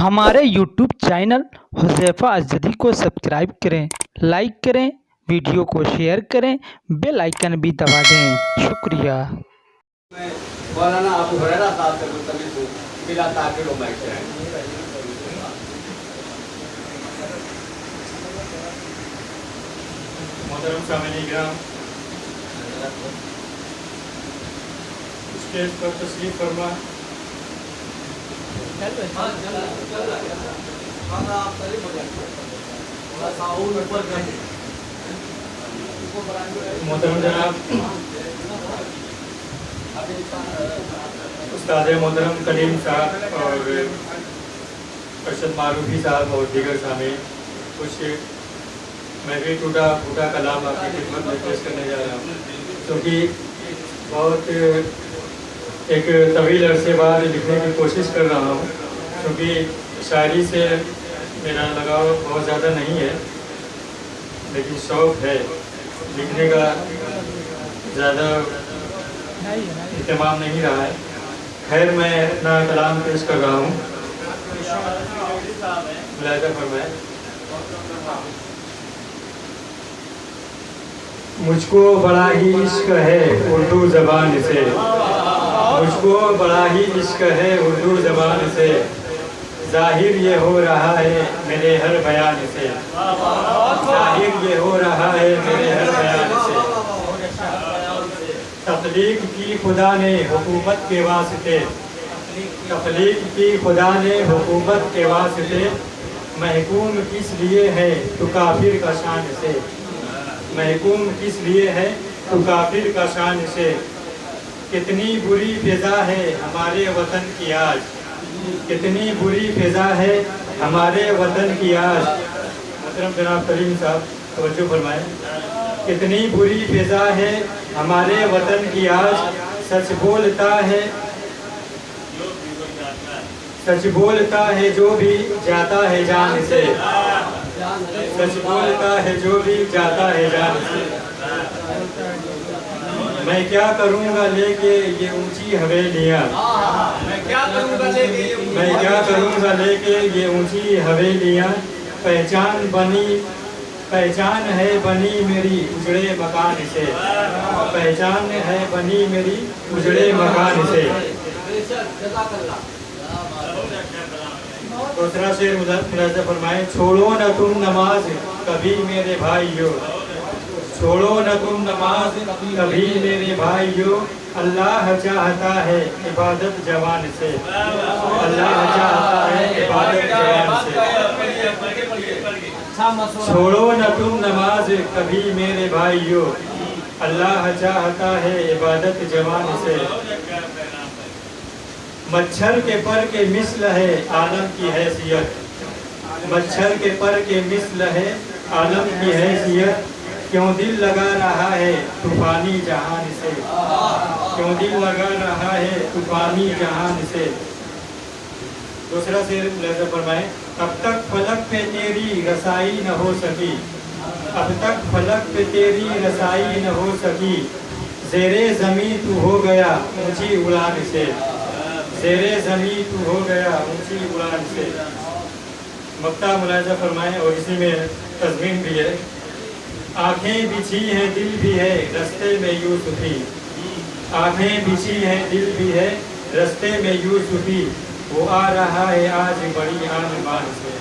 ہمارے YouTube channel Huzaifa Azhari کو subscribe کریں، لائک کریں، ویڈیو کو شیئر کریں، بیل آئیکن بھی دبا دیں۔ شکریہ۔ مولانا ابو ہریرہ صاحب سے مستمل ہوں بلا تاخیر و محشر ہے۔ محترم سامعین کرام، اسٹیج پر تشریف فرما محترم جناب استاد محترم کلیم صاحب اور ارشد معروفی صاحب اور دیگر سامعین، کچھ میں بھی ٹوٹا پھوٹا کلام آپ کی خدمت میں پیش کرنے جا رہا ہوں، کیونکہ بہت ایک طویل عرصے بعد لکھنے کی کوشش کر رہا ہوں، کیونکہ شاعری سے میرا لگاؤ بہت زیادہ نہیں ہے، لیکن شوق ہے لکھنے کا، زیادہ اہتمام نہیں رہا ہے۔ خیر، میں اپنا کلام پیش کر رہا ہوں، ملاحظہ فرمائیں۔ مجھ کو بڑا ہی عشق ہے اردو زبان سے، مجھ کو بڑا ہی عشق ہے اردو زبان سے، ظاہر یہ ہو رہا ہے میرے ہر بیان سے، ظاہر یہ ہو رہا ہے میرے ہر بیان سے۔ تخلیق کی خدا نے حکومت کے واسطے، تخلیق کی خدا نے حکومت کے واسطے، محکوم کس لیے ہے تو کافر کا شان سے، محکوم کس لیے ہے تو کافر کا شان سے۔ کتنی بری فضا ہے ہمارے وطن کی آج، کتنی بری فضا ہے ہمارے وطن کی آج۔ محترم جناب کلیم صاحب توجہ فرمائیں۔ کتنی بری فضا ہے ہمارے وطن کی آج، سچ بولتا ہے، سچ بولتا ہے جو بھی جاتا ہے جان سے، سچ بولتا ہے جو بھی جاتا ہے جان سے۔ میں کیا کروں گا لے کے یہ اونچی حویلیاں، میں کیا کروں گا لے کے یہ اونچی حویلیاں، پہچان بنی، پہچان ہے بنی میری اجڑے مکان سے، پہچان ہے بنی میری اجڑے مکان سے۔ دوسرا شعر ملاحظہ فرمائیں۔ چھوڑو نہ تم نماز کبھی میرے بھائیو، چھوڑو نہ تم نماز کبھی میرے بھائیو، اللہ چاہتا ہے عبادت جوان سے، اللہ چاہتا ہے عبادت جوان سے۔ چھوڑو نہ تم نماز کبھی میرے بھائیو، اللہ چاہتا ہے عبادت جوان سے۔ مچھر کے پر کے مثل ہے عالم کی حیثیت، مچھر کے پر کے مثل ہے عالم کی حیثیت، کیوں دل لگا رہا ہے طوفانی جہان سے، کیوں دل لگا رہا ہے طوفانی جہان سے۔ دوسرا شعر ملاحظہ فرمائیں۔ اب تک فلک پہ تیری رسائی نہ ہو سکی، اب تک فلک پہ تیری رسائی نہ ہو سکی، زیر زمین تو ہو گیا اونچی اڑان سے، زیر زمین تو ہو گیا اونچی اڑان سے۔ مقطع ملاحظہ فرمائیں اور اسی میں تضمین بھی ہے۔ آنکھیں بچھی ہیں دل بھی ہے رستے میں یوسفی، آنکھیں بچھی ہیں دل بھی ہے رستے میں یوسفی، وہ آ رہا ہے آج بڑی آن بان سے،